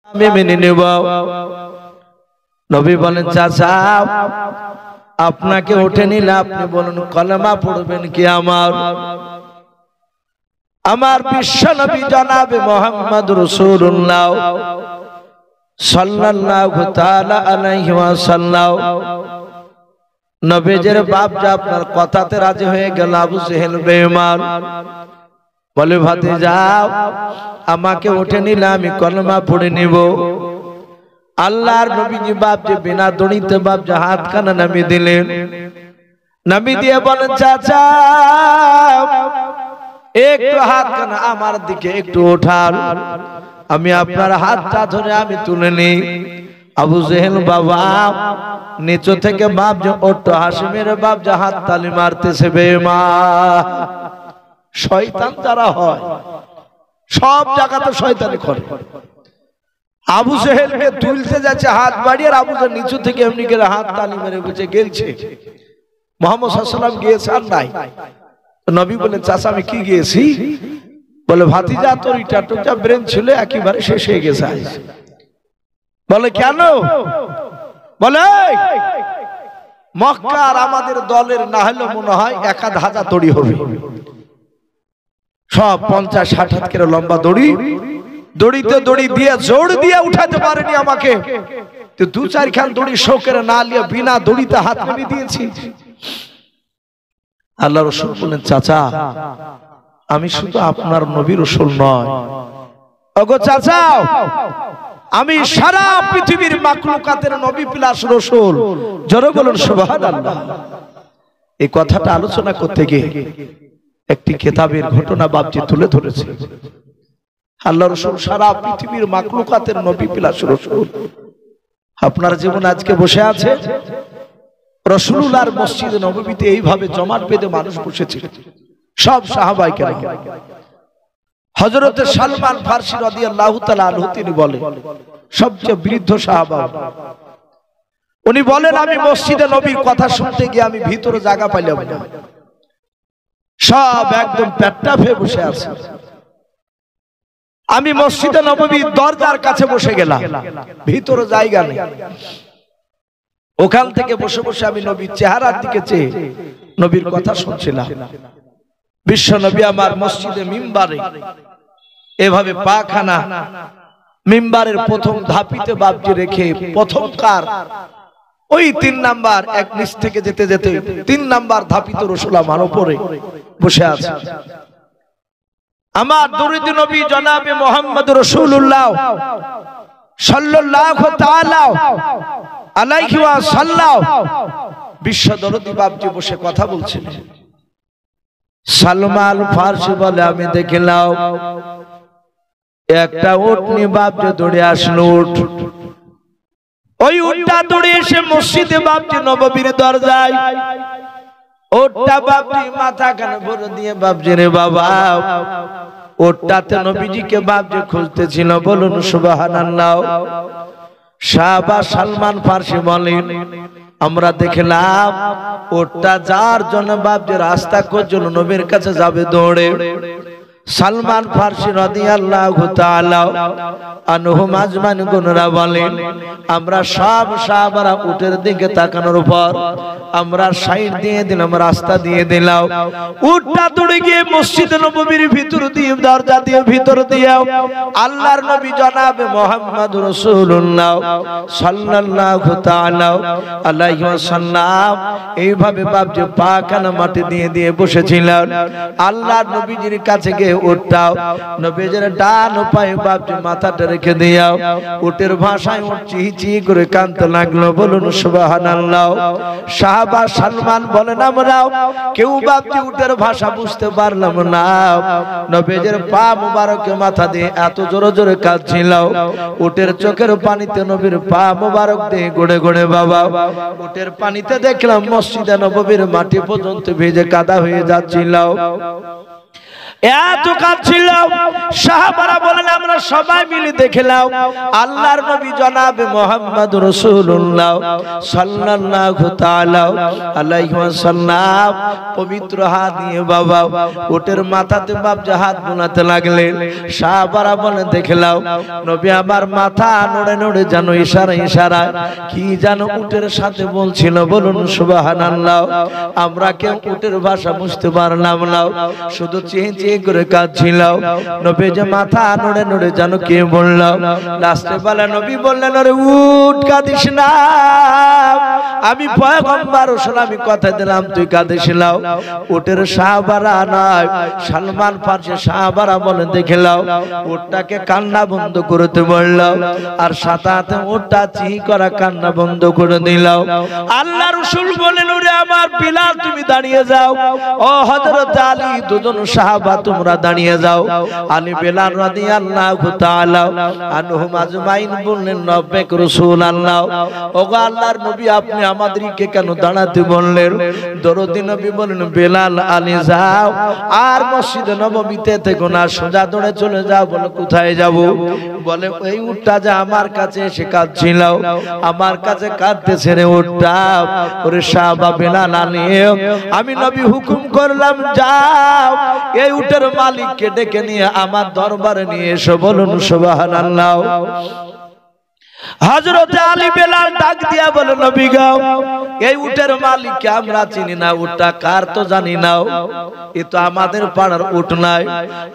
আমি মেনে নেব। নবী বলেন চাচা আপনাকে উঠে নিলে আপনি বলুন কলেমা পড়বেন কি? আমার বিশ্ব নবী জনাবে মুহাম্মদ রাসূলুল্লাহ সাল্লাল্লাহু তাআলা আলাইহি ওয়াসাল্লাম নবীজির বাপ যা আপনার কথাতে রাজি হয়ে গেল। আবু জেহেল বেঈমান বলে ভাতিজা আমাকে উঠে নিলে আমি কলেমা পড়ে নিব। আল্লাহর নবীজি বাপ যে বিনা দড়িতে বাপ যে হাত খানা নামিয়ে দিলেন। নামি দিয়ে বলেন চাচা একটু হাত খানা আমার দিকে একটু ওঠান, আমি আপনার হাতটা ধরে আমি তুলে নিই। আবু জেহেল বাবা নিচু থেকে বাপ যে ওঠো হাসিমের বাপ যে হাত তালি মারতেছে। বেঈমান শয়তান যারা হয় সব জায়গাতে শয়তানি করে। আবু জেহেলকে তুলতে যাচ্ছে হাত বাড়িয়ে, আবু জেহেল নিচু থেকে এমনি করে হাত তালি মেরে বুঝে গেলছে। মুহাম্মদ সাল্লাল্লাহু আলাইহি ওয়াসাল্লাম গিয়েছে আর নাই। নবী বলেন চাচা আমি কি গিয়েছি? বলে ভাতিজা তোর ইটাটা ব্রেন ছিল একেবারে শেষ হয়ে গেছে। বলে কেন? বলে মক্কার আমাদের দলের না হলে মনে হয় 1000 দড়ি হবে, সব 50-60 হাত করে লম্বা দড়ি। দড়িতে দড়ি দিয়ে জোর দিয়ে উঠাতে পারেনি আমাকে, তো 2-4 খান দড়ি শোকের না নিয়ে বিনা দড়িতে হাত মেরে দিয়েছি। আল্লাহ রাসূল বলেন চাচা আমি শুধু আপনার নবী রাসূল নয়, ওগো চাচা আমি সারা পৃথিবীর মাখলুকাতের নবী প্লাস রাসূল। জোরে বলুন সুবহানাল্লাহ। এই কথাটা আলোচনা করতে গিয়ে একটি কিতাবের ঘটনা বাপজি তুলে ধরেছে। আল্লাহ রাসূল সারা পৃথিবীর মাখলুকাতের নবী প্লাস রাসূল। আপনার জীবন আজকে বসে আছে রাসূলুল্লাহর মসজিদে নববীতে এইভাবে জমাট বেঁধে মানুষ বসেছিল, সব সাহাবায়ে কেরাম। হযরত সালমান ফারসি রাদিয়াল্লাহু তাআলা আনহু তিনি বলেন সবচেয়ে বৃদ্ধ সাহাবা, উনি বলেন আমি মসজিদে নবীর কথা শুনতে গিয়ে আমি ভিতরে জায়গা পাইলাম না, সব একদম পেটটা ফে বসে আছে। আমি মসজিদে নববীর দরজার কাছে বসে গেলাম, ভিতরে জায়গা নেই। ওখান থেকে বসে বসে আমি নবীর চেহারার দিকে চেয়ে নবীর কথা শুনছিলাম। বিশ্ব নবী আমার মসজিদে মিম্বারে এভাবে পাখানা মিম্বারের প্রথম ধাপিতে বাপজি রেখে প্রথমকার ওই 3 নাম্বার এক নিচ থেকে যেতে যেতে 3 নাম্বার ধাপিতে রাসূল আমার উপরে বসে আছে। আমার দরুদ নবী জনাবে মুহাম্মদ রাসূলুল্লাহ সাল্লাল্লাহু তাআলা আলাইহি ওয়াসাল্লাম বিশ্ব দরদি বাপজি বসে কথা বলছিলেন। সালমান ফারসি বলে আমি দেখলাম একটা উট নিয়ে বাপজি দৌড়ে আসলো। উট ওই উটটা দৌড়ে এসে মসজিদে বাপজি নববীর দরজায় উটটা বাপজি মাথা কানে ভরে দিয়ে বাপজি রে বাবা উটটাতে নবীজিকে বাপজি খুঁজতেছিল। বলুন সুবহানাল্লাহ। সাহাবা সালমান ফারসি বলেন আমরা দেখলাম ওটা যার জন্য বাপজি রাস্তা খোঁজল নবীর কাছে যাবে দৌড়ে। সালমান ফারসি রাদিয়াল্লাহু তাআলা আনহু মাজমান গুনরা বলেন আমরা সব সাহাবারা উটের দিকে তাকানোর পর আমরা সাইড দিয়ে দিলাম, রাস্তা দিয়ে দিলাম। উটটা দৌড়ে গিয়ে মসজিদ নববীর ভিতর দিয়ে দরজা দিয়ে ভিতর দিয়ে আল্লাহর নবী জনাবে মুহাম্মদ রাসূলুল্লাহ সাল্লাল্লাহু তাআলা আলাইহি ওয়াসাল্লাম এইভাবে বাপজি পাখানা মাটি দিয়ে দিয়ে বসেছিলেন। আল্লাহর নবীজির কাছে গিয়ে উটটাও নবীজির ডান পায়ে বাপজি মাথাটা রেখে দিয়াও উটের ভাষায় উট চিহি করে কাঁদতে লাগলো। বলুন সুবহানাল্লাহ। সাহাবা সালমান বলেন আমরা কেউ বাপজি উটের ভাষা বুঝতে পারলাম না। নবীজির পা মুবারকে মাথা দিয়ে এত জোরে জোরে কাঁদছিল, উটের চোখের পানিতে নবীর পা মুবারক দিয়ে গড়ে গড়ে বাবা উটের পানিতে দেখলাম মসজিদে নববীর মাটি পর্যন্ত ভিজে কাদা হয়ে যাচ্ছিল। এত কাঁদছিল। সাহাবারা বলেন আমরা সবাই মিলে দেখলাম আল্লাহর নবী জনাবে মুহাম্মদ রাসূলুল্লাহ সাল্লাল্লাহু তাআলা আলাইহি ওয়াসাল্লাম পবিত্র হাত দিয়ে বাবা উটের মাথাতে বাপ হাত বোলাতে লাগলেন। সাহাবারা বলে দেখলাম নবী আমার মাথা নড়ে নড়ে যেন ইশারায় কি যেন উটের সাথে বলছিল। বলুন সুবহানাল্লাহ। আমরা কেউ উটের ভাষা বুঝতে পারলাম না, শুধু চেয়ে করে কাঁদছিল। নবী যে মাথা নড়ে নড়ে যেন কে বলল। লাস্টে বলে নবী বললেন আরে উট কাঁদিস না, আমি পয়গম্বর রাসূল আমি কথা দিলাম তুই কাঁদিস না। উটের সাহাবারা নয় সালমান ফারসি সাহাবারা বলে দেখলাম উটটাকে কান্না বন্ধ করতে বলল, আর সাথে সাথে উটটা চিহি করা কান্না বন্ধ করে দিল। আল্লাহ রাসূল বলেন ওরে আমার বিলাল তুমি দাঁড়িয়ে যাও, ও হযরত আলী দুজন সাহাবা তোমরা দাঁড়িয়ে যাও। আলী বিলাল রাদিয়াল্লাহু তাআলা আনহুম আজমাইন বললেন লব্বাইক রাসূলুল্লাহ, ওগো আল্লাহর নবী আপনি আমাদেরকে কেন দাঁড়াতে বললেন? দরদি নবী বলেন বিলাল আলী যাও আর মসজিদে নববীতে থেকো না, সোজা দৌড়ে চলে যাও। বলে কোথায় যাব? বলে এই উটটা যে আমার কাছে এসে কাঁদছিল, আমার কাছে কাঁদতেছে রে উটটা। ওরে সাহাবা বিলাল আলী আমি নবী হুকুম করলাম যাও এই উটের মালিককে ডেকে নিয়ে আমার দরবারে নিয়ে এসো। বলুন সুবহানাল্লাহ। হযরত আলী বেলাল ডাক দিয়া বলে নবী গো এই উটের মালিককে আমরা চিনি না, উটটা কার তো জানি না, এ তো আমাদের পাড়ার উট নাই।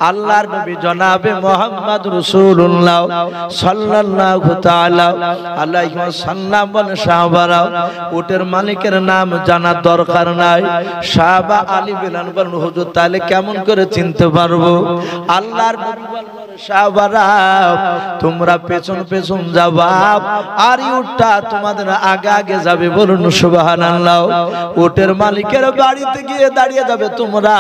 আল্লাহর নবী জনাবে মুহাম্মদ রাসূলুল্লাহ সাল্লাল্লাহু তাআলা আলাইহি ওয়াসাল্লাম বলে সাহাবারা উটের মালিকের নাম জানার দরকার নাই। সাহাবা আলী বেলাল বলেন হুজুর তাহলে কেমন করে চিনতে পারবো? আল্লাহর নবী বলেন সাহাবারা তোমরা পেছন পেছন যাবা আর উটটা তোমাদের আগে আগে যাবে। বলুন সুবহানাল্লাহ। উটের মালিকের বাড়িতে গিয়ে দাঁড়িয়ে যাবে তোমরা,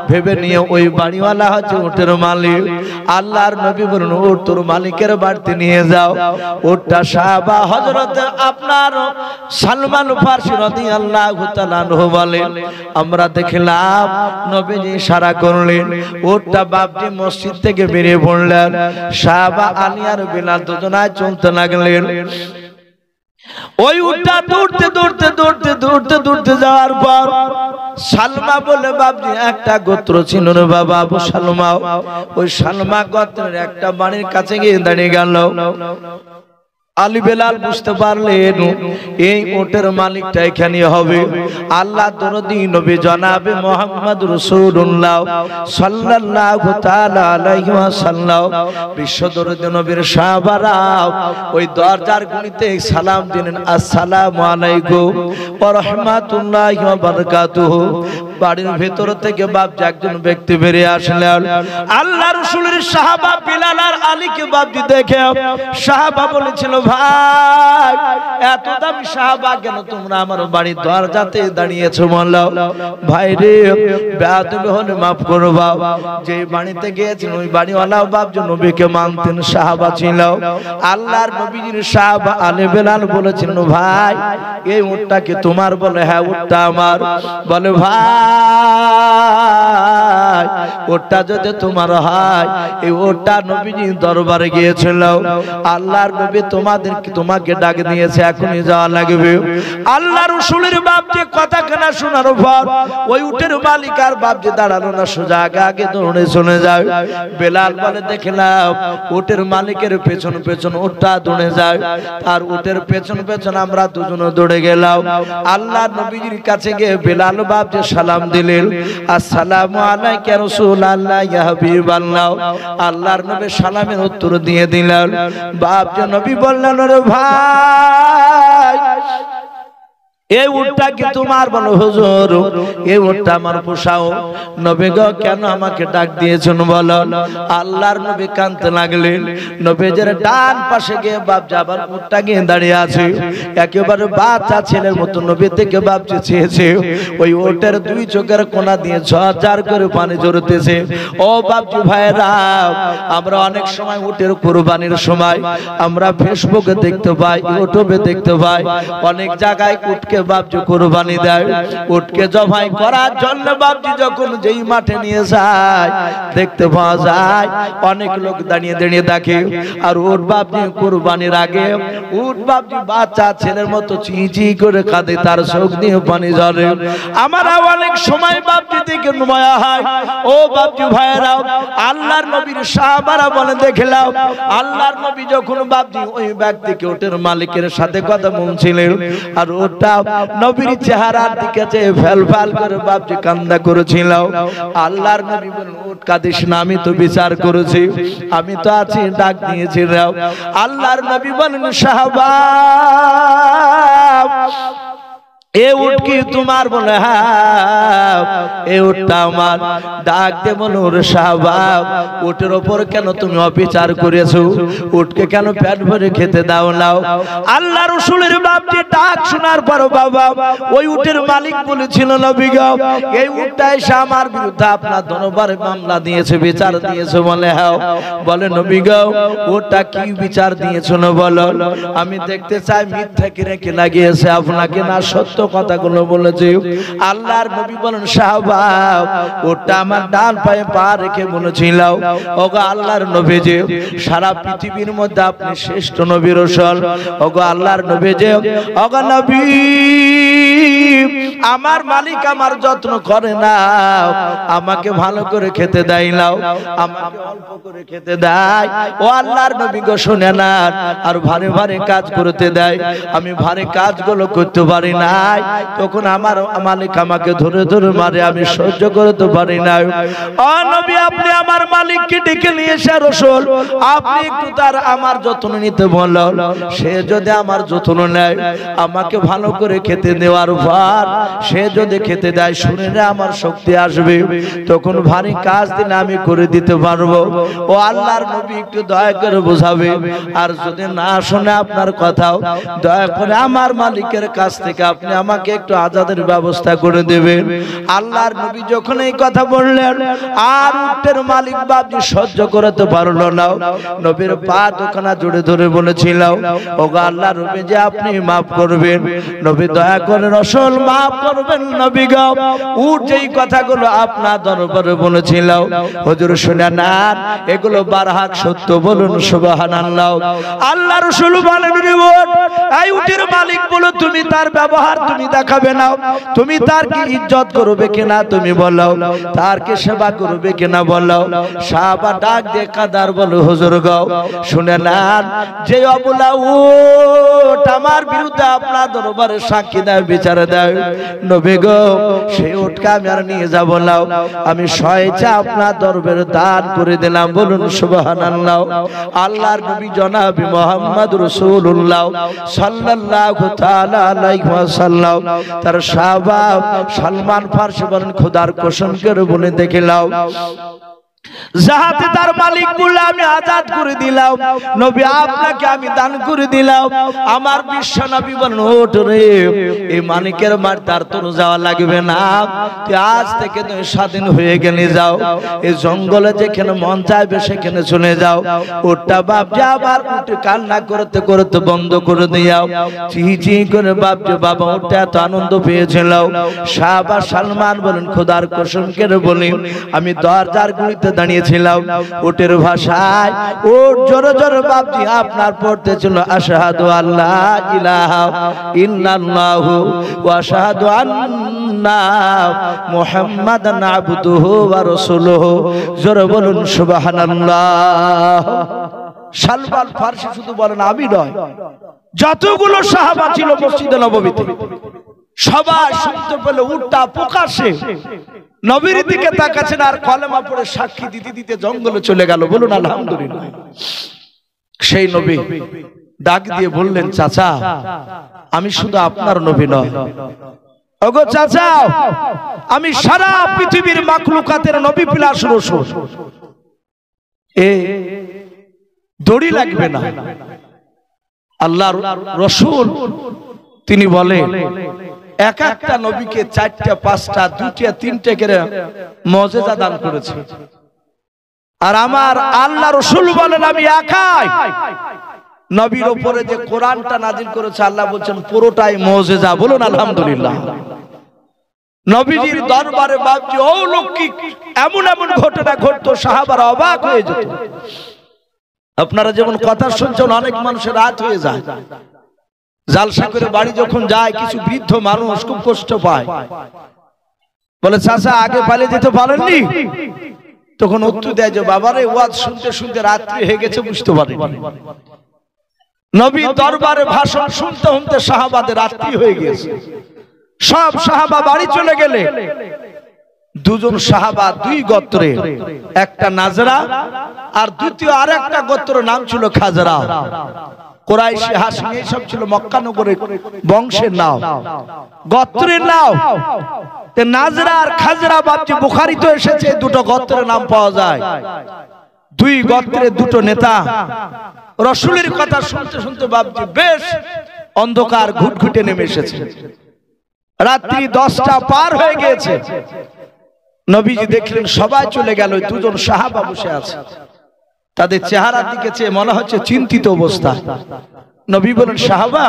ভেবে নিয়ে ওই বাড়িওয়ালা হচ্ছে উটের মালিক। আল্লাহর নবী বলেন উট তোর মালিকের বাড়িতে নিয়ে যাও। উটটা সাহাবা হযরত আপনার সালমান ফারসি রাদিয়াল্লাহু তাআলা আনহু বলেন আমরা দেখলাম নবীজি ইশারা করলেন, উটটা বাপজি মসজিদ থেকে বেরিয়ে পড়লেন। সাহাবা আলী আর বিলাল দুজনায় চলতে লাগলেন। ওই উটটা দৌড়তে দৌড়তে দৌড়তে দৌড়তে দৌড়তে যাওয়ার পর সালমা বলে বাপজি একটা গোত্র ছিল রে বাবা আবু সালমা, ওই সালমা গোত্রের একটা বাড়ির কাছে গিয়ে দাঁড়িয়ে গেল। আলী বেলাল বুঝতে পারলেন এই উটের মালিকটা এখানে হবে। আল্লাহ দরদি নবী জনাবে মুহাম্মদ রাসূলুল্লাহ সাল্লাল্লাহু তাআলা আলাইহি ওয়াসাল্লাম বিশ্ব দরদি নবীর সাহাবারা ওই দরজার গুনিতে সালাম দিলেন আসসালামু আলাইকুম ওয়া রাহমাতুল্লাহি ওয়া বারাকাতুহু। বাড়ির ভেতর থেকে বাপজি একজন ব্যক্তি বেরিয়ে আসলেন। আল্লাহ রাসূলের সাহাবা বিলাল আর আলীকে বাপজি দেখে সাহাবা বলেছিল ভাই এত দামি সাহাবা কেন তোমরা আমার বাড়ির দরজাতে দাঁড়িয়েছো? বললো ভাই রে বেয়াদবি হলে মাফ করবা, যে বাড়িতে গিয়েছেন ওই বাড়িওয়ালা বাপজি নবীকে মানতেন, সাহাবা ছিল। আল্লাহর নবীর সাহাবা আলী বেলাল বলেছেন ভাই এই উটটা কি তোমার? বলে হ্যাঁ উটটা আমার। বলে ভাই ওটা যদি তোমার হয় এই ওটা নবীজি দরবারে গিয়েছিল, আল্লাহর নবী তোমাকে ডাক দিয়েছে, এখনই যাওয়া লাগবে। আল্লাহ রাসূলের বাপজি কথা কেনা শোনার পর ওই উটের মালিক আর বাপজি দাঁড়ালো না, সোজা আগে আগে দৌড়ে চলে যায়। বেলাল বলে দেখলাম উটের মালিকের পেছন পেছন উটটা দৌড়ে যায়, আর উটের পেছন পেছন আমরা দুজনে দৌড়ে গেলাম। আল্লাহ নবীর কাছে গিয়ে বেলাল বাপজি সালাম দিলেন, আসসালামু আলাইকা ইয়া রাসূলুল্লাহ ইয়া হাবিবাল্লাহ। আল্লাহর নবী সালামের উত্তর দিয়ে দিলেন। বাপজি নবী বললেন রে ভাই এই উটটা কি তোমার? বলো হুজুর এই উটটা আমার পোষাও। নবী গো কেন আমাকে ডাক দিয়েছেন বলো? আল্লাহর নবী কাঁদতে লাগলেন। নবীর ডান পাশে গিয়ে বাপ যাবার উটটা গিয়ে দাঁড়িয়ে আছে, একেবারে বাচ্চা ছেলের মতো নবী থেকে বাপ চেয়েছে। ওই উটের দুই চোখের কোনা দিয়ে ঝরঝর করে পানি ঝরতেছে। ও বাপজি ভাইরা আমরা অনেক সময় উটের কুরবানির সময় আমরা ফেসবুকে দেখতে পাই, ইউটিউবে দেখতে পাই, অনেক জায়গায় উটকে বাপজি কুরবানি দেয়। উটকে জবাই করার জন্য বাপজি যখন যেই মাঠে নিয়ে যায় দেখতে পাওয়া যায় অনেক লোক দাঁড়িয়ে দাঁড়িয়ে দেখে। আর উট বাপজি কুরবানির আগে উট বাপজি বাচ্চা ছেলের মতো চিঁচি করে কাঁদে, তার চোখ দিয়ে পানি ঝরে। আমরা অনেক সময় বাপজি দেখে নুমায়া হয়। ও বাপজি ভাইয়েরা, আল্লাহর নবীর সাহাবারা বলে দেখলাম আল্লাহর নবী যখন বাপজি ওই ব্যক্তিকে উটের মালিকের সাথে কথা বলছিলেন আর ওটা নবীর চেহারার দিকে চেয়ে ফেল ফেল করে বাপজি কান্না করেছিল। আল্লাহর নবী বলেন উট কাঁদিস না, আমি তো বিচার করেছি, আমি তো আছি, ডাক দিয়েছিলাম। আল্লাহর নবী বলেন সাহাবা এ উট কি তোমার? বলে হ্যাঁ এ উটটা আমার। ডাক দে বলো রে সাহাবা উটের ওপর কেন তুমি অবিচার করেছো? উটকে কেন পেট ভরে খেতে দাও নাও? আল্লাহ রাসূলের বাপজি ডাক শোনার পর বাবা ওই উটের মালিক বলেছিল নবী গো এই উটটা এসে আমার বিরুদ্ধে আপনার দরবারে মামলা দিয়েছে, বিচার দিয়েছে। বলে হ্যাঁ। বলে নবী গো ওটা কি বিচার দিয়েছো না বলো, আমি দেখতে চাই মিথ্যা কিনে কে লাগিয়েছে আপনাকে না সত্য কথাগুলো বলেছে। আল্লাহর নবী বলেন সাহাবা ওটা আমার ডান পায়ে পা রেখে বলেছিল ওগো আল্লাহর নবী যে সারা পৃথিবীর মধ্যে আপনি শ্রেষ্ঠ নবী রাসূল। ওগো আল্লাহর নবী যে ওগো নবী আমার মালিক আমার যত্ন করে না, আমাকে ভালো করে খেতে দেয় না, আমাকে অল্প করে খেতে দেয়। ও আল্লাহর নবী গো শুনে না, আর ভারী ভারী কাজ করতে দেয়, আমি ভারী কাজগুলো করতে পারি না, তখন আমার মালিক আমাকে ধরে ধরে মারে, আমি সহ্য করতে পারি না। ও নবী আপনি আমার মালিককে ডেকে নিয়ে এসে রাসূল আপনি একটু তার আমার যত্ন নিতে বলুন, সে যদি আমার যত্ন নেয় আমাকে ভালো করে খেতে দেওয়ার পর সে যদি খেতে দেয় শুনে আমার শক্তি আসবে, তখন ভারী কাজ দিলে আমি করে দিতে পারবো। ও আল্লাহর নবী একটু দয়া করে বোঝাবে, আর যদি না শুনে আপনার কথাও দয়া করে আমার মালিকের কাছ থেকে আপনি আমাকে একটু আজাদের ব্যবস্থা করে দেবেন। আল্লাহর নবী যখন এই কথা বললেন আর উটের মালিক বাপজি সহ্য করতে পারলো না, নবীর পা দুখানা জুড়ে ধরে বলেছিল ওগো আল্লাহর নবী যে আপনি মাফ করবেন, নবী দয়া করে রাসূল মাফ করবেন। নবী গো উট যেই কথাগুলো আপনার দরবারে বলেছিল হুজুর শুনে না এগুলো বারহাক সত্য, বলুন সুবহানাল্লাহ। আল্লাহ রাসূল বলেন এই উটের মালিক বলো তুমি তার ব্যবহার তুমি দেখাবে না, তুমি তার কি ইজ্জত করবে কিনা তুমি বলো, তার কি সেবা করবে কিনা বলো। সাহাবা ডাক দিয়ে কাদার বলো হুজুর গো শুনে নেন যে অবলা উট আমার বিরুদ্ধে আপনার দরবারে সাক্ষী দেয় বিচারে দেয়, নবী গো সেই উটকে আমি আর নিয়ে যাব না, আমি স্বেচ্ছা আপনার দরবারে দান করে দিলাম, বলুন সুবহানাল্লাহ। আল্লাহর নবী জনাব মুহাম্মদ রাসূলুল্লাহ সাল্লাল্লাহু তাআলা আলাইহি ওয়াসাল্লাম তার সাহাবা সালমান ফারসি বলেন খোদার কসম করে বলে দেখিলাম যাহাতে তার মালিক বলল আমি আজাদ করে দিলাম, নবী আপনাকে আমি দান করে দিলাম। আমার বিশ্ব নবী বলেন ওঠ রে এই মালিকের মার তার তোর যাওয়া লাগবে না, তুই আজ থেকে তুই স্বাধীন হয়ে গেলে যাও, এই জঙ্গলে যেখানে মন চাইবে সেখানে চলে যাও। ওটা বাপ যা আবার উঠে কান্না করতে করতে বন্ধ করে দিয়াও, চিচি করে বাপ যে বাবা ওটা এত আনন্দ পেয়েছিল। সাহাবা সালমান বলেন খোদার কসম করে বলি আমি দরজার গুলিতে দাঁড়িয়েছিলাম, ওটের ভাষায় ওট জোরে জোরে বাপজি আপনার পড়তে ছিল আশহাদু আল্লা ইলাহা ইল্লাল্লাহু ওয়া আশহাদু আন্না মুহাম্মাদান আবদুহু ওয়া রাসূলুহু, জোরে বলুন সুবহানাল্লাহ। সালমান ফারসি শুধু বলেন আমি নয়, যতগুলো সাহাবা ছিল মসজিদে নববীতে সবাই শুনতে পেলে উটটা প্রকাশ্যে নবীর দিকে তাকাচ্ছেন আর কলেমা পড়ে সাক্ষী দিতে দিতে জঙ্গলে চলে গেল, বলুন আলহামদুলিল্লাহ। সেই নবী ডাক দিয়ে বললেন চাচা আমি শুধু আপনার নবী নয়, ওগো চাচা আমি সারা পৃথিবীর মাখলুকাতের নবী প্লাস রাসূল, এ দড়ি লাগবে না। আল্লাহর রাসূল তিনি বলেন এক একটা নবীকে চারটা পাঁচটা দুইটা তিনটা করে মুজিজা দান করেছে, আর আমার আল্লাহ রাসূল বলেন আমি একাই নবীর উপরে যে কোরআনটা নাজিল করেছে আল্লাহ বলছেন পুরোটাই মুজিজা, বলুন আলহামদুলিল্লাহ। নবীজির দরবারে বাপজি অলৌকিক এমন এমন ঘটনা ঘটতো, সাহাবারা অবাক হয়ে যেত। আপনারা যেমন কথা শুনছেন, অনেক মানুষের রাত হয়ে যায়, জালসা করে বাড়ি যখন যায়, কিছু বৃদ্ধ মানুষ খুব কষ্ট পায়, বলে চাচা আগে পালিয়ে যেতে পারেননি? তখন উত্তর দেয় যে বাবারে ওয়াজ শুনতে শুনতে রাত্রি হয়ে গেছে, বুঝতে পারিনি। নবী দরবারে ভাষণ শুনতে শুনতে সাহাবাদের রাত্রি হয়ে গেছে। সব সাহাবা বাড়ি চলে গেলে দুজন সাহাবা দুই গোত্রে, একটা নাজরা আর দ্বিতীয় আর একটা গোত্র নাম ছিল খাজরা। কুরাইশি হাশিমি সব ছিল মক্কা নগরের বংশের নাম, গোত্রের নাম। নাজরা আর খাজরা বাপজি বুখারীতে এসেছে, দুটো গোত্রের নাম পাওয়া যায়। দুই গোত্রের দুটো নেতা রাসূলের কথা শুনতে শুনতে বাপজি বেশ অন্ধকার ঘুটঘুটে নেমে এসেছে। রাত্রি 10টা পার হয়ে গিয়েছে। নবীজি দেখলেন সবাই চলে গেল, দুজন সাহাবা বসে আছে। তাদের চেহারার দিকে চেয়ে মনে হচ্ছে চিন্তিত অবস্থা। নবী বলেন সাহাবা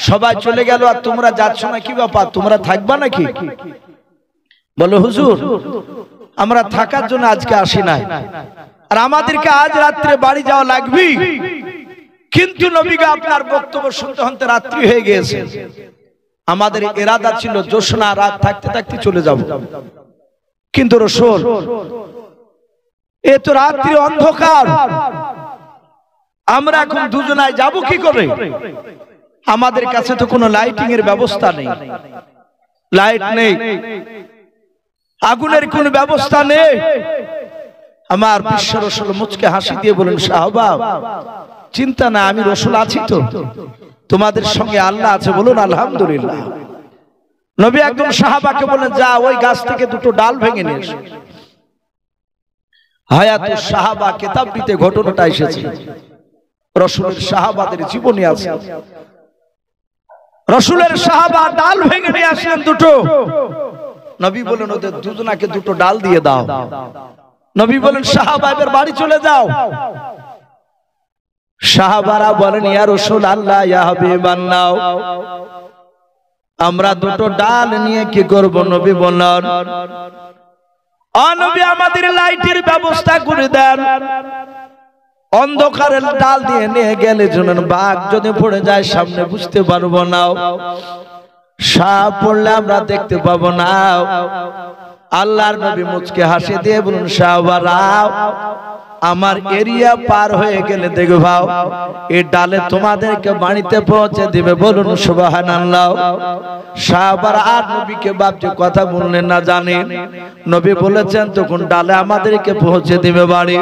সবাই চলে গেল আর তোমরা যাচ্ছ না, কি ব্যাপার, তোমরা থাকবা নাকি? বলে হুজুর আমরা থাকার জন্য আজকে আসি নাই, আর আমাদেরকে আজ রাত্রে বাড়ি যাওয়া লাগবে, কিন্তু নবীকে আপনার বক্তব্য শুনতে শুনতে রাত্রি হয়ে গিয়েছে। আমাদের ইরাদা ছিল জোছনা রাত থাকতে থাকতে চলে যাব, কিন্তু রাসূল এ তো রাত্রি অন্ধকার, আমরা এখন দুজনায় যাব কি করে? আমাদের কাছে তো কোনো লাইটিং এর ব্যবস্থা নেই, লাইট নেই, আগুনের কোনো ব্যবস্থা নেই। আমার বিশ্ব রাসূল মুচকে হাসি দিয়ে বলেন সাহাবা চিন্তা না, আমি রাসূল আছি তো, তোমাদের সঙ্গে আল্লাহ আছে, বলুন আলহামদুলিল্লাহ। নবী একজন সাহাবাকে বলেন যা ওই গাছ থেকে দুটো ডাল ভেঙে নিয়ে এসো। হায়াতুস সাহাবা কিতাবটিতে ঘটনাটা এসেছে, রাসূলের সাহাবাদের জীবনী আছে। রাসূলের সাহাবা ডাল ভেঙে নিয়ে আসলেন দুটো। নবী বলেন ওদের দুজনাকে দুটো ডাল দিয়ে দাও। নবী বলেন সাহাবা এবার বাড়ি চলে যাও। সাহাবারা বলেন ইয়া রাসূলুল্লাহ ইয়া হাবিবাল্লাহ আমরা দুটো ডাল নিয়ে কি করব? নবী বললেন নবী আমাদের লাইটের ব্যবস্থা করে দেন, অন্ধকারের ডাল দিয়ে নিয়ে গেলে জন্য বাঘ যদি পড়ে যায় সামনে বুঝতে পারবো না, সাপ পড়লে আমরা দেখতে পাবো না। আল্লাহর নবী মুচকে হাসি দিয়ে বলুন সাহাবারা আমার এরিয়া পার হয়ে গেলে দেখবা এই ডালে তোমাদেরকে বাড়িতে পৌঁছে দিবে, বলুন সুবহানাল্লাহ। সাহাবারা আর নবীকে বাপজি কথা বললেন না, জানেন নবী বলেছেন তখন ডালে আমাদেরকে পৌঁছে দিবে বাড়ি।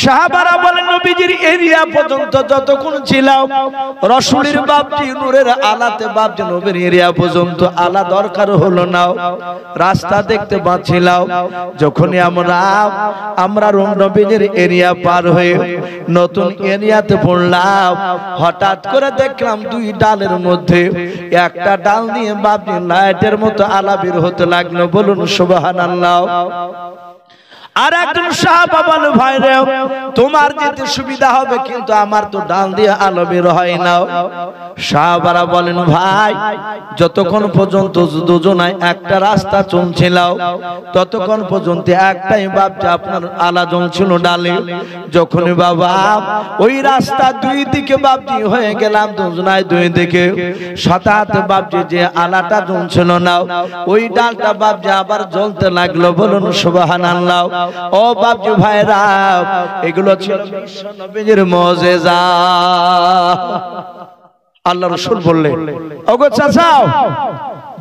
সাহাবারা বলেন নবীজির এরিয়া পর্যন্ত যতক্ষণ ছিলাম রাসূলের বাপজি নূরের আলাতে বাপজি নবীর এরিয়া পর্যন্ত আলা দরকার হলো না, রাস্তা দেখতে পাচ্ছিলাম। যখনই আমরা নবীজির এরিয়া পার হয়ে নতুন এরিয়াতে পড়লাম, হঠাৎ করে দেখলাম দুই ডালের মধ্যে একটা ডাল দিয়ে বাপজি লাইটের মতো আলা বের হতে লাগলো, বলুন সুবহানাল্লাহ। আর একজন সাহাবা বলে ভাই রে তোমার যেতে সুবিধা হবে, কিন্তু আমার তো ডাল দিয়ে আলো বের হয় না। সাহাবারা বলেন ভাই যতক্ষণ পর্যন্ত দুজনায় একটা রাস্তা চলছিল ততক্ষণ পর্যন্ত একটাই বাপজি আপনার আলা জ্বলছিল ডালে। যখন বাবা ওই রাস্তা দুই দিকে বাপজি হয়ে গেলাম, দুজনায় দুই দিকে হঠাৎ বাপজি যে আলাটা জ্বলছিল না ওই ডালটা বাপজি আবার জ্বলতে লাগলো, বলুন সুবহানাল্লাহ। ও বাপজি ভাইরা এগুলো ছিল বিশ্ব নবীর মুজিজা। আল্লাহ রাসূল বললেন ওগো চাচা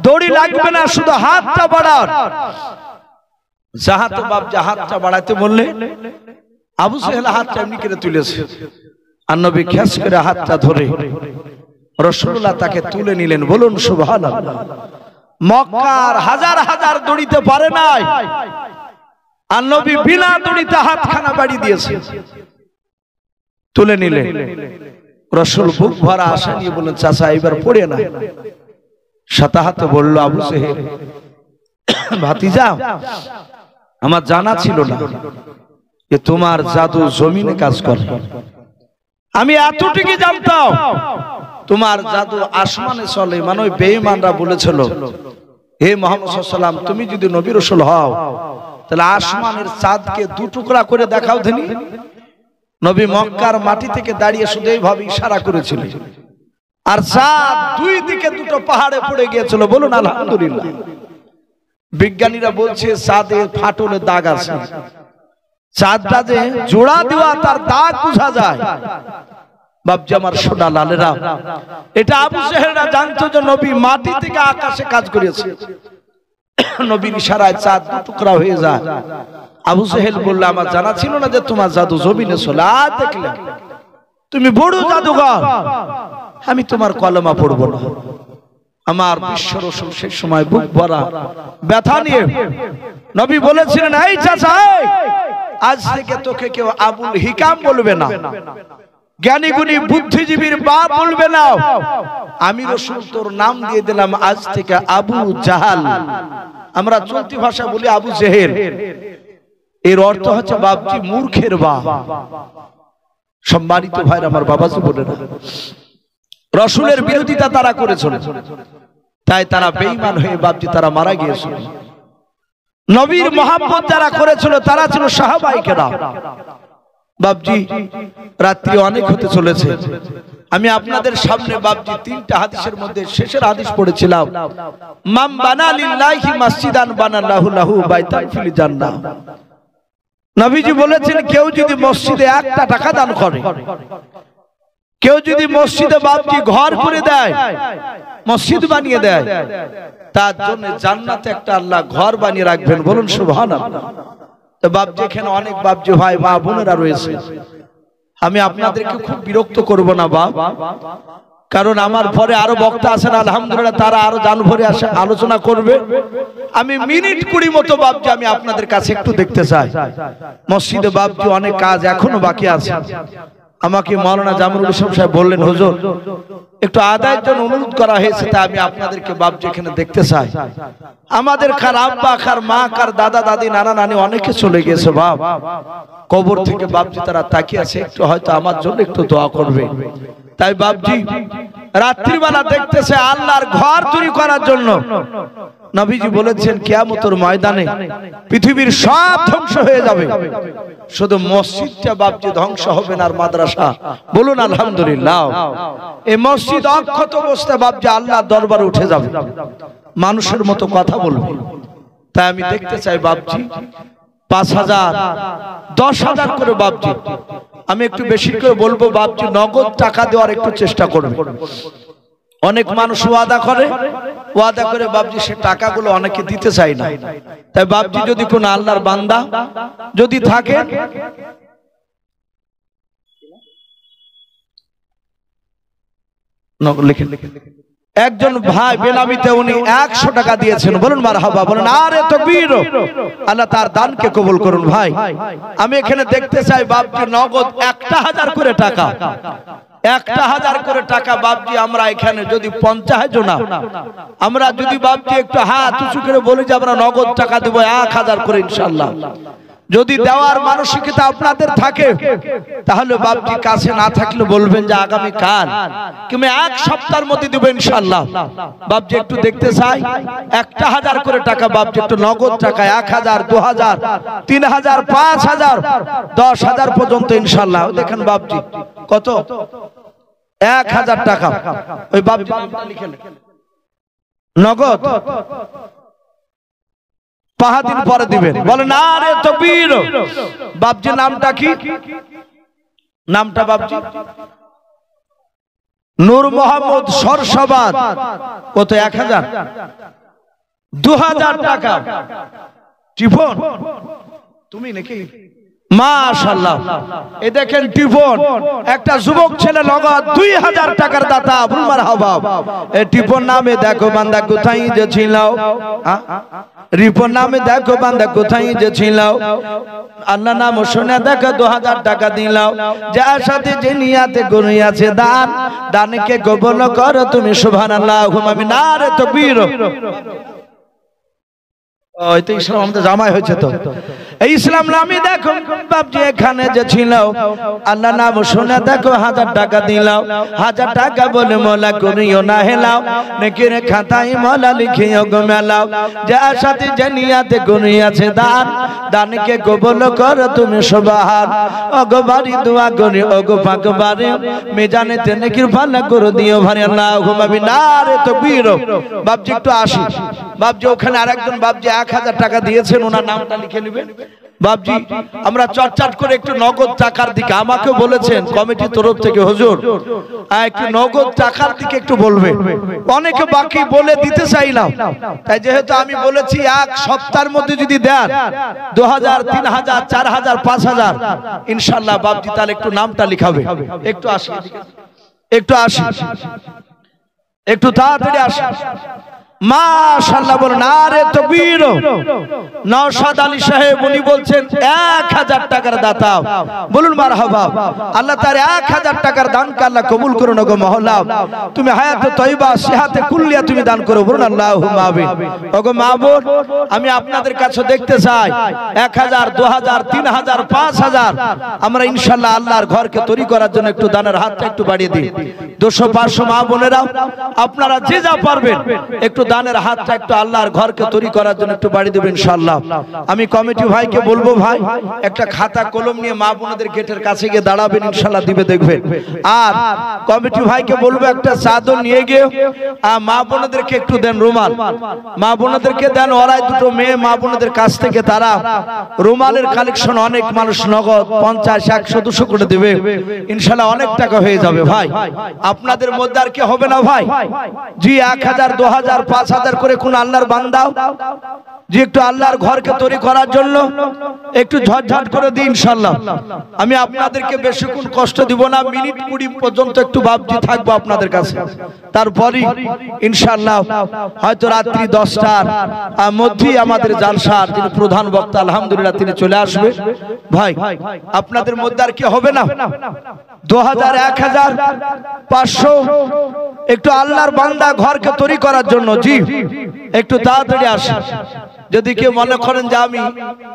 দড়ি লাগবে না, শুধু হাতটা বাড়ান। জাহাতে বাপজি হাতটা বাড়াতে বললে আবু সুহেল হাতটা এমনি করে তুলেছে, আর নবী খেস করে হাতটা ধরে রাসূলুল্লাহ তাকে তুলে নিলেন, বলুন সুবহানাল্লাহ। মক্কার হাজার হাজার দড়িতে পারে নাই, আর নবী বিনা দড়িতে হাতখানা বাড়িয়ে দিয়েছে, তুলে নিলেন। রাসূল বুক ভরা আশা নিয়ে বললেন চাচা এবার পড়ে না। সাথে হাতে বলল আবু সুহেল ভাতিজা আমার জানা ছিল না যে তোমার জাদু জমিনে কাজ করে, আমি এতটুকু জানতাম তোমার জাদু আসমানে চলে। মানে ওই বেঈমানরা বলেছিল, হে মুহাম্মদ সাল্লাল্লাহু আলাইহি ওয়াসাল্লাম, তুমি যদি নবী রাসূল হও তাহলে আসমানের চাঁদকে দু টুকরা করে দেখাও দিনি। নবী মক্কার মাটি থেকে দাঁড়িয়ে শুধু এইভাবে ইশারা করেছিল, আর চাঁদ দুই দিকে দুটো পাহাড়ে পড়ে গিয়েছিল। বলুন আলহামদুলিল্লাহ। বিজ্ঞানীরা বলছে চাঁদের ফাটলে দাগ আছে, চাঁদটা যে জোড়া দেওয়া তার দাগ বোঝা যায়। বাপজি আমার সোনা লালেরা, এটা আবু জেহেলরা জানতো যে নবী মাটি থেকে আকাশে কাজ করেছে। নবীর ইশারায় চাঁদ টুকরা হয়ে যায়। আবু জেহেল বলল, আমার জানা ছিল না যে তোমার জাদু জমিনে চলে। আর দেখলে তুমি বড় জাদুঘর, আমি তোমার কলমা পড়বো না। আমার বিশ্ব রাসূল সেই সময় বুক ভরা ব্যথা নিয়ে নবী বলেছিলেন, এই চাচা, আজ থেকে তোকে কেউ আবুল হিকাম বলবে না, জ্ঞানী গুণী বুদ্ধিজীবীর বাপ বলবে না। আমি রাসূল তোর নাম দিয়ে দিলাম আজ থেকে আবু জাহাল। আমরা চলতি ভাষা বলি আবু জেহেল। এর অর্থ হচ্ছে বাপজি মূর্খের বাপ। সম্মানিত ভাইরা আমার, বাবাজি বোনেরা, রাসূলের বিরোধিতা তারা করেছিল, তাই তারা বেঈমান হয়ে বাপজি তারা মারা গিয়েছিল। নবীর মহব্বত যারা করেছিল তারা ছিল সাহাবায়ে কেরাম। বাপজি রাত্রি অনেক হতে চলেছে, আমি আপনাদের সামনে বাপজি তিনটা হাদিসের মধ্যে শেষের হাদিস পড়েছিলাম, মান বানা লিল্লাহি মাসজিদান বানাল্লাহু লাহু বাইতান ফিল জান্নাহ। নবীজি বলেছেন, কেউ যদি মসজিদে একটা টাকা দান করে, কেউ যদি মসজিদে বাপজি ঘর করে দেয়, মসজিদ বানিয়ে দেয়, তার জন্য জান্নাতে একটা আল্লাহ ঘর বানিয়ে রাখবেন। বলুন সুবহানাল্লাহ। তো বাপজি এখানে অনেক বাপজি ভাই মা বোনেরা রয়েছে, আমি আপনাদেরকে খুব বিরক্ত করব না বাপ, কারণ আমার পরে আরো বক্তা আছেন আলহামদুলিল্লাহ, তারা আরো জান ভরে আলোচনা করবে। আমি মিনিট 20 মতো বাপজি আমি আপনাদের কাছে একটু দেখতে চাই। মসজিদে বাপজি অনেক কাজ এখনো বাকি আছে। আমাকে মাওলানা জামরুল ইসলাম সাহেব বললেন, হুজুর একটু আদায়ের জন্য অনুরোধ করা হয়েছে, তাই আমি আপনাদেরকে বাপজি এখানে দেখতে চাই। আমাদের কার আব্বা, কার মা, কার দাদা দাদি, নানা নানি অনেকে চলে গেছে বাপ, কবর থেকে বাপজি তারা তাকিয়ে আছে, একটু হয়তো আমার জন্য একটু দোয়া করবে। তাই বাপজি রাত্রিবেলা দেখতেছে আল্লাহর ঘর তৈরি করার জন্য। নবীজি বলেছেন কিয়ামতের ময়দানে পৃথিবীর সব ধ্বংস হয়ে যাবে, শুধু মসজিদটা বাপজি ধ্বংস হবে না, আর মাদ্রাসা। বলুন আলহামদুলিল্লাহ। এই মসজিদ অক্ষত অবস্থায় বাপজি আল্লাহর দরবারে উঠে যাবে, মানুষের মতো কথা বলবে। তাই আমি দেখতে চাই বাপজি 5000 10,000 করে বাপজি, আমি একটু বেশি করে বলবো বাপজি, নগদ টাকা দেওয়ার একটু চেষ্টা করবে। অনেক মানুষ ওয়াদা করে বাপজি সে টাকাগুলো অনেকে দিতে চায় না। তাই বাপজি যদি কোন আল্লাহর বান্দা যদি থাকে, একজন ভাই বেনামিতে উনি 100 টাকা দিয়েছেন। বলুন মারহাবা, বলুন আরে তাকবীর। আল্লাহ তার দানকে কবুল করুন। ভাই আমি এখানে দেখতে চাই বাপজি নগদ 1000 করে টাকা, 1000 করে টাকা বাপজি। আমরা এখানে যদি 50 জন, আমরা যদি বাপজি একটু হাত উঁচু করে বলি যে আমরা নগদ টাকা দেব 1000 করে ইনশাআল্লাহ, যদি দেওয়ার মানসিকতা আপনাদের থাকে, তাহলে বাপজি কাছে না থাকলে বলবেন যে আগামী কাল কিংবা 1 সপ্তাহের মধ্যে দেব ইনশাআল্লাহ। বাপজি একটু দেখতে চাই 1000 করে টাকা বাপজি, একটু নগদ টাকা 1000, 2000, 3000, 5000, 10,000 পর্যন্ত ইনশাআল্লাহ। দেখেন বাপজি কত, 1000 টাকা ওই বাপজি লিখেন নগদ, 5 দিন পরে দিবেন। বলেন আরে তাকবীর। বাপজি নামটা কি? নামটা বাপজি নূর মোহাম্মদ সরসাবাদ। কত? 1000, 2000 টাকা। টিফন তুমি নাকি? মাশাআল্লাহ। এই দেখেন টিফন, একটা যুবক ছেলে নগদ 2000 টাকার দাতা। বলুন মারহাবা। এই টিফন নামে দেখো বান্দা কোথায় যে ছিল, রিপন নামে দেখো বান্দা কোথায় যে ছিল, আল্লাহ নাম শুনে দেখো 2000 টাকা দিলাও। যার সাথে যে নিয়াতে গুনিয়াছে দান, দানকে কবুল করো তুমি সুবহানাল্লাহ। আমিন। নারে তাকবীর। তো ইসলাম আমাদের জামাই হয়েছে তো এই ইসলাম নামে দেখো বাপজি এখানে যে ছিল আল্লাহ নাম শুনে দেখো 1000 টাকা দিলাও 1000 টাকা বলে মোলা করিও না হেলাও নেকির খাতায় মোলা লিখিও গো মেলাও যার সাথে জানিয়াতে গুনি আছে দান দানকে কবুল করো তুমি সুবহান ওগো বাড়ি দোয়া করি ওগো পাক বাড়ি মিজানেতে নেকির ভালো করে দিও ভাই আল্লাহুম্মা বিনারে তাকবীর বাপজি একটু আসি বাপজি ওখানে আরেকজন বাপজি 1000 টাকা দিয়েছেন ওনার নামটা লিখে নেবেন বাপজি আমরা চটচট করে একটু নগদ টাকার দিকে আমাকে বলেছেন কমিটির তরফ থেকে হুজুর একটু নগদ টাকার দিকে একটু বলবে অনেকে বাকি বলে দিতে চাই না তাই যেহেতু আমি বলেছি এক সপ্তাহের মধ্যে যদি দেন 2000 3000 4000 5000 ইনশাআল্লাহ বাপজি তাহলে একটু নামটা লিখাবে একটু আসি একটু তাড়াতাড়ি আসি মাশাআল্লাহ বলেন নারে তাকবীর নওশাদ আলী সাহেব উনি বলছেন 1000 টাকার দাতা বলুন মারহাবা আল্লাহ তাআলা 1000 টাকার দানকে আল্লাহ কবুল করুন গো মওলা তুমি হায়াতে তয়্যিবা সিহাতে কুল্লিয়া তুমি দান করো বলুন আল্লাহুম্মা আমিন ওগো মাবুদ আমি আপনাদের কাছে দেখতে চাই 1000 2000 3000 5000 আমরা ইনশাআল্লাহ আল্লাহর ঘরকে তৈরি করার জন্য একটু দানের হাতটা একটু বাড়িয়ে দিই 200 500 মা বোনেরা আপনারা যে যা পারবেন একটু দানের হাতটা একটু আল্লাহর ঘরকে তৈরি করার জন্য একটু বাড়ি দেবেন ইনশাআল্লাহ আমি কমিটি ভাইকে বলবো ভাই একটা খাতা কলম নিয়ে মা বোনদের গেটের কাছে গিয়ে দাঁড়াবেন ইনশাআল্লাহ দিবে দেখবেন আর কমিটি ভাইকে বলবো একটা চাদর নিয়ে গিয়ে মা বোনদেরকে একটু দেন রুমাল মা বোনদেরকে দেন ওরাই দুটো মেয়ে মা বোনদের কাছ থেকে তারা রুমালের কালেকশন অনেক মানুষ নগদ 50 100 200 করে দেবে ইনশাআল্লাহ অনেক টাকা হয়ে যাবে ভাই আপনাদের মধ্যে আর কি হবে না ভাই জি 1000 2000 5000 করে কোন আল্লাহর বান্দা যে একটু আল্লাহর ঘরকে তৈরি করার জন্য একটু ঝটঝট করে দিন ইনশাআল্লাহ আমি আপনাদেরকে বেশিক্ষণ কষ্ট দিব না মিনিট 20 পর্যন্ত একটু ভাবজি থাকবো আপনাদের কাছে তারপরই ইনশাআল্লাহ হয়তো রাত্রি 10টার মধ্যেই আমাদের জালসার যিনি প্রধান বক্তা আলহামদুলিল্লাহ তিনি চলে আসবে ভাই আপনাদের মধ্যে আর কি হবে না 2000 1000 500 একটু আল্লাহর বান্দা ঘরকে তৈরি করার জন্য জি একটু তাড়াতাড়ি আসেন যদি কেউ মনে করেন যে আমি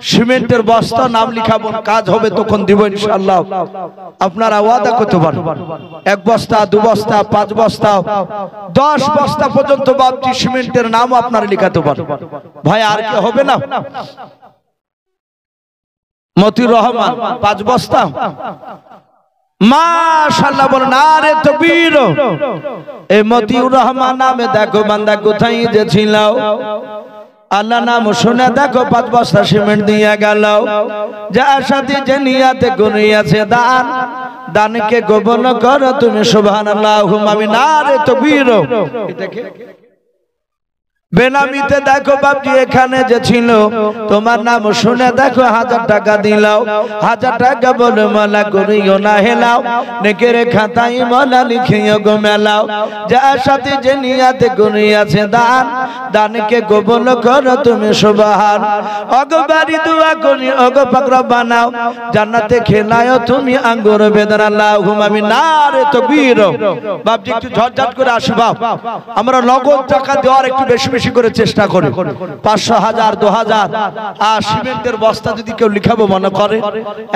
সিমেন্টের বস্তা নাম লিখাবো কাজ হবে তখন দিব ইনশাআল্লাহ আপনারা ওয়াদা করতে পারেন 1 বস্তা 2 বস্তা 5 বস্তা 10 বস্তা পর্যন্ত বাপজি সিমেন্টের নাম আপনারা লিখাতে পারেন ভাই আর কি হবে না মতিউর রহমান 5 বস্তা মাশাআল্লাহ বলেন নারে তাকবীর এই মতিউর রহমান নামে দেখো বান্দা কোথায় যে ছিল আল্লাহ নাম শুনে দেখো 5 বস্তা সিমেন্ট দিয়ে গেল যার সাথে যে নিয়াতে গুনি আছে দান দানকে কবুল করো তুমি সুবহানাল্লাহুম্মা আমিন নারে তাকবীর দেখে বেনামিতে দেখো বাপজি এখানে যে ছিল তোমার নাম শুনে দেখো 1000 টাকা দিলাও 1000 টাকা বলে মালা করিও না হেলাও নেকের খাতায় মালা লিখিও গো মেলাও যার সাথে যে নিয়াতে গুনি আছে দান দানকে কবুল করো তুমি সুবহান ওগো বাড়ি দোয়া করি ওগো পাক রব্বানাও জান্নাতে খেলায়ও তুমি আঙ্গুর বেদনা আল্লাহুম্মা আমিন নারে তাকবীর বাপজি একটু ঝটঝট করে আসবা আমরা নগদ টাকা দেওয়ার একটু বেশি বেশি করে চেষ্টা করি 500 1000 2000 আর সিমেন্টের বস্তা যদি কেউ লিখাবো মনে করে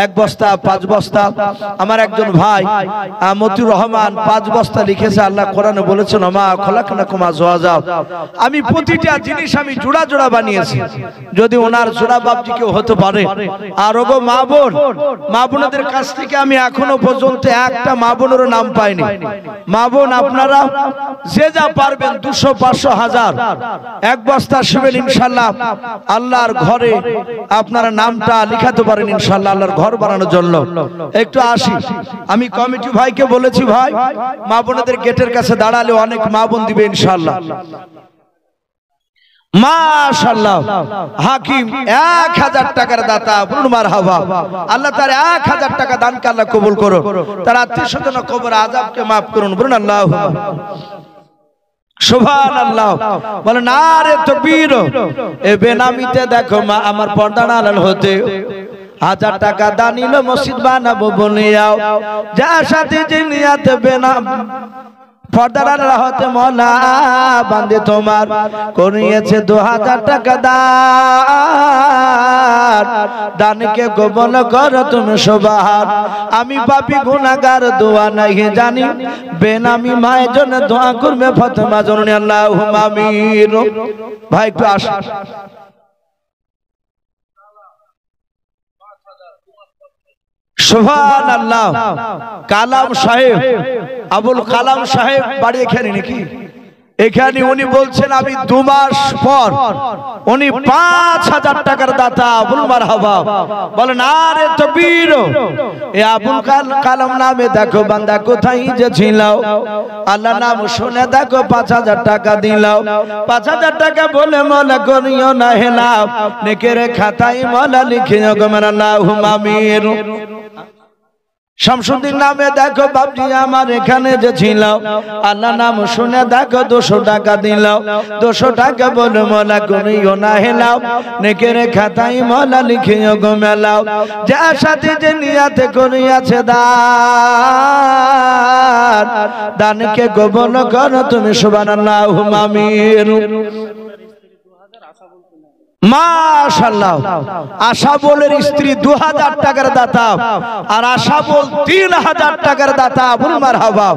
1 বস্তা 5 বস্তা আমার একজন ভাই মতিউর রহমান 5 বস্তা লিখেছে আল্লাহ কোরআনে বলেছেন মা খলাকনাকুম আজওয়াজা আমি প্রতিটা জিনিস আমি জোড়া জোড়া বানিয়েছি যদি ওনার জোড়া বাপজি কেউ হতে পারে আর ওগো মা বোনদের কাছ থেকে আমি এখনো পর্যন্ত একটা মা বোনের নাম পাইনি মা বোন আপনারা যে যা পারবেন 200 500 1000 1 বস্তা সিমেন্ট ইনশাআল্লাহ আল্লাহর ঘরে আপনারা নামটা লিখাতে পারেন ইনশাআল্লাহ আল্লাহর ঘর বানানোর জন্য একটু আসি আমি কমিটি ভাইকে বলেছি ভাই মা বোনদের গেটের কাছে দাঁড়ালে অনেক মা বোন দিবে ইনশাআল্লাহ মাশাআল্লাহ হাকিম 1000 টাকার দাতা বলুন মারহাবা আল্লাহ তার 1000 টাকা দানকে আল্লাহ কবুল করুন তার আত্মীয় স্বজন কবর আযাবকে maaf করুন বলুন আল্লাহুম্মা সুবহানাল্লাহ বলে নারে তাকবীর এ বেনামিতে দেখো মা আমার পর্দার আড়াল হতে 1000 টাকা দানিল মসজিদ বানাবো বলিয়াও যার সাথে যে নিয়াতে বেনাম পর্দার আড়াল হতে মওলা বান্দে তোমার করিয়েছে 2000 টাকা দান, দানকে কবুল করো তুমি সুবহান। আমি পাপী গুনাহগার দোয়া নাই জানি, বেনামি মায়ের জন্য দোয়া করবে ফাতেমা জননী আল্লাহুম্মা আমিন। ভাই একটু আসুন। সুবহানাল্লাহ। কালাম সাহেব, আবুল কালাম সাহেব বাড়ি এখানে নাকি? এখানে উনি বলছেন আমি 2 মাস পর উনি 5000 টাকার দাতা। আবুল মারহাবা বলেন আরে তাকবীর। এ আবুল কালাম নামে দেখো বান্দা কোথায় যে ছিল, আল্লাহ নাম শুনে দেখো 5000 টাকা দিল। 5000 টাকা বলে মওলা করিও না হেলাও, নেকের খাতায় মওলা লিখিও গো মেরা আল্লাহুম্মা আমিন। শামসুদ্দিন নামে দেখো বাপজি আমার এখানে যে ছিল, আল্লাহ নাম শুনে দেখো 200 টাকা দিল। 200 টাকা বলে মওলা করিও না হেলাও, নেকের খাতায় মওলা লিখিও গো মেলাও। যার সাথে যে নিয়াতে করিয়াছে দান, দানকে কবুল করো তুমি সুবহানাল্লাহুম্মা আমিন। মাশাআল্লাহ। আশাবলের স্ত্রী 2000 টাকার দাতা, আর আশাবল 3000 টাকার দাতা। আবুল মারহাবা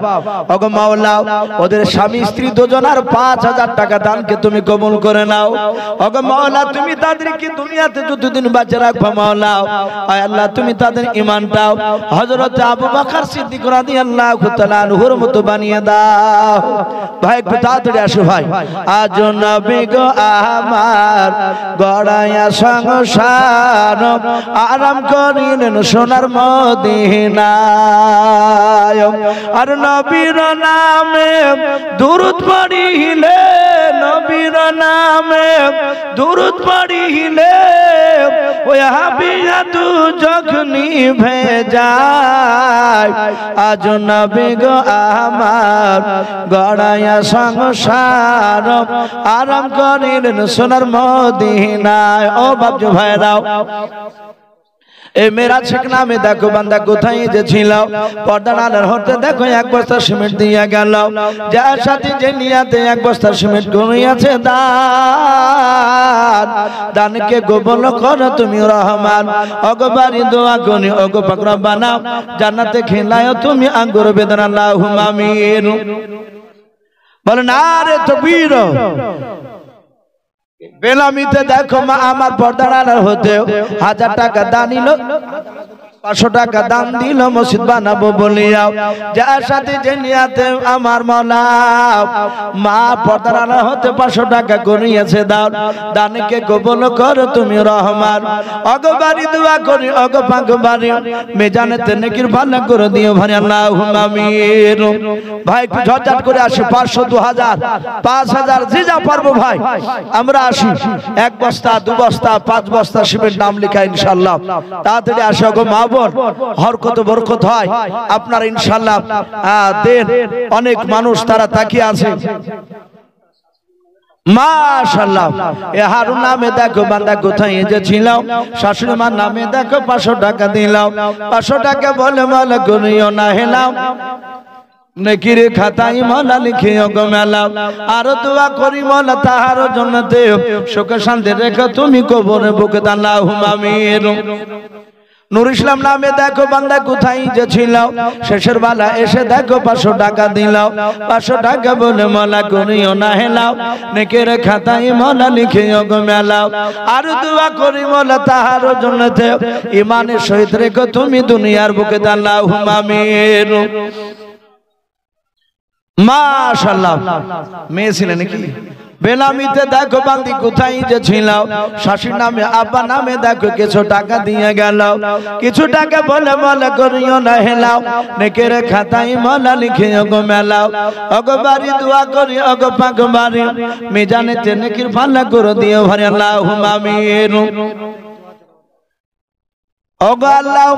ওগো মাওলা ওদের স্বামী স্ত্রী দুজনার 5000 টাকা দানকে তুমি কবুল করে নাও। ওগো মাওলা তুমি তাদেরকে দুনিয়াতে যতদিন বাঁচে রাখবা মাওলা, আয় আল্লাহ তুমি তাদের ঈমানটাও হযরত আবু বকর সিদ্দিক রাদিয়াল্লাহু তাআলা আনহুর মতো বানিয়ে দাও। ভাই একটু তাড়াতাড়ি আসো ভাই। আজ নবী গো আমার গড়াইয়া সংসার আরাম করিলেন সোনার মদিনায়, আর নবীর নামে দুরূদ পড়িলে, নবীর নামে দুরূদ পড়িলে ওই হাবিয়া তু যখনি ভেজায়। আজ নবী গো আমার গড়াইয়া সংসার আরাম করিলেন সোনার মদিনায়। ও বাপজি ভাইরাও, এ মেরাজ শেখ নামে দেখো বান্দা কোথায় যে ছিল, পর্দার আড়াল হতে দেখো 1 বস্তা সিমেন্ট দিয়া গেল। যার সাথে যে নিয়াতে 1 বস্তা সিমেন্ট করিয়াছে দান, দানকে কবুল করো তুমি রহমান। ওগো বাড়ি দোয়া করি ওগো পাক রব্বানা, জান্নাতে খেলায়ো তুমি আঙ্গুর বেদনা আল্লাহুম্মা আমিন। বলেন আরে তাকবীর। বেলামিতে দেখো মা আমার পর্দার আড়াল হতে 1000 টাকা দান দিল, 500 টাকা দান দিল মসজিদ বানাবো বলিয়া। যার সাথে যে নিয়াতে আমার মওলা মা পর্দার আড়াল হতে 500 টাকা করিয়েছে দান, দানকে কবুল করো তুমি রহমান। ওগো বাড়ি দোয়া করি ওগো পাক বাড়ি মেজানেতে নেকির ভালো করে দিও ভাই আল্লাহুম্মা আমিন। ভাই একটু ঝটঝট করে আসি। 500 2000 5000 যে যা পারবো ভাই আমরা আসি। 1 বস্তা 2 বস্তা 5 বস্তা সিমেন্ট নাম লেখা ইনশাআল্লাহ। তাড়াতাড়ি আসো গো মা বোন, হরকত বরকত হয় আপনারা ইনশাআল্লাহ দেন। অনেক মানুষ তারা তাকিয়ে আছে মাশাআল্লাহ। এ হারুন নামে দেখো বান্দা কোথায় যে ছিল, শাশুড়ি মার নামে দেখো 500 টাকা দিলাও। 500 টাকা বলে মালা করিও না হেলাও, নেকির খাতায় মওলা লিখিও গো মেলাও। আর দোয়া করি মওলা তাহার জন্নতে সুখ শান্তি রেখো তুমি কবরে বুকে দান আল্লাহুম্মা আমিন। নূর ইসলাম নামে দেখো বান্দা কোথায় যে ছিল, শেষের বেলা এসে দেখো 500 টাকা দিলাও। 500 টাকা বলে মওলা করিও না হেলাও, নেকের খাতায় মওলা লিখিও গো মেলাও। আর দোয়া করি মওলা তাহার জন্নতে ঈমানের সহিত রেখো তুমি দুনিয়ার বুকে দান আল্লাহুম্মা আমিন। মাশাআল্লাহ। মেয়ে ছিলেন নাকি? বেলামিতে দেখো বান্দি কোথায় যে ছিল, শাশুড়ি নামে আব্বা নামে দেখো কিছু টাকা দিয়ে গেল। কিছু টাকা বলে মওলা করিও না হেলাও, নেকের খাতায় মওলা লিখিও গো মেলাও। ওগো বাড়ি দোয়া করি ওগো পাক বাড়ি মিজানেতে নেকির ভালো করে দিও ভাই আল্লাহুম্মা আমিন। ওগো আল্লাহ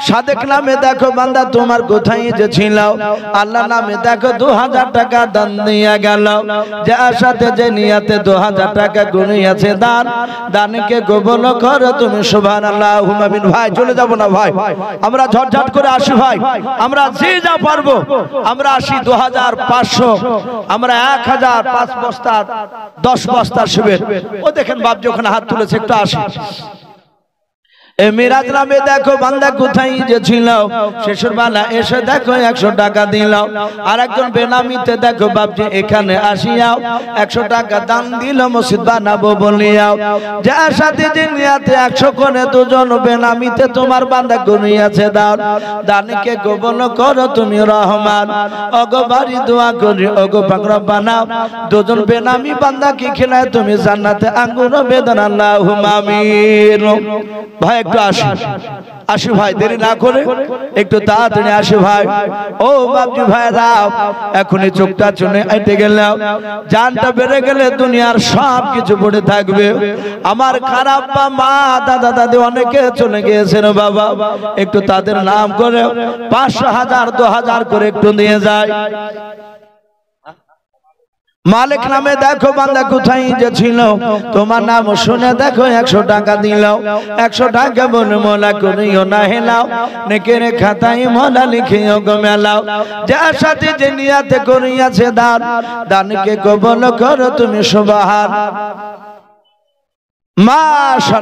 সাদেক নামে দেখো বান্দা তোমার কোথায় যে ছিল আল্লাহ নামে দেখো 2000 টাকা দান দিয়া গেল যে আশাতে যে নিয়াতে 2000 টাকা গুনিয়াছে দান দানকে কবুল করো তুমি সুবহানাল্লাহ আমিন। ভাই চলে যাব না ভাই, আমরা ঝটঝট করে আসি ভাই, আমরা যে যা পারবো আমরা আসি। 2500 আমরা 1005 বস্তা 10 বস্তা শিবের ও দেখেন বাপ যখন হাত তুলেছে একটু আসি। মিরাজ নামে দেখো বান্দা কোথায় যে ছিল শেষের বেলা এসে দেখো 100 টাকা দিল। আর একজন বেনামিতে দেখো বাপজি এখানে আসিয়াও 100 টাকা দান দিল মসজিদ বানাবো বলিয়াও যার সাথে যে নিয়াতে 100 করে দুজন বেনামিতে তোমার বান্দা গুনিয়াছে দাও দানকে কবুল করো তুমি রহমান। ওগো বাড়ি দোয়া করি ওগো পাক রব্বানা দুজন বেনামি বান্দা কি খেলায় তুমি জান্নাতে আঙ্গুর বেদন আল্লাহুম্মা আমিন। ভাই একটু আসি আসি ভাই, দেরি না করে একটু তাড়াতাড়ি আসি ভাই। ও বাপজি ভাই রাও এখনই চোখটা চুনে আইতে গেলাম, জানটা বেড়ে গেলে দুনিয়ার সব কিছু পড়ে থাকবে। আমার খারাপ মা দাদা দাদি অনেকে চলে গিয়েছেন বাবা, একটু তাদের নাম করে 500 1000 2000 করে একটু নিয়ে যায়। মালিক নামে দেখো বান্দা কোথায় যে ছিল তোমার নাম শুনে দেখো 100 টাকা দিল। 100 টাকা বলে মোলা করিও না হেলাও নেকের খাতায় মোলা লিখিও গো মেলাও যার সাথে যে নিয়াতে করিয়াছে দান দানকে কবুল করো তুমি সুবহান। মাশাআল্লাহ।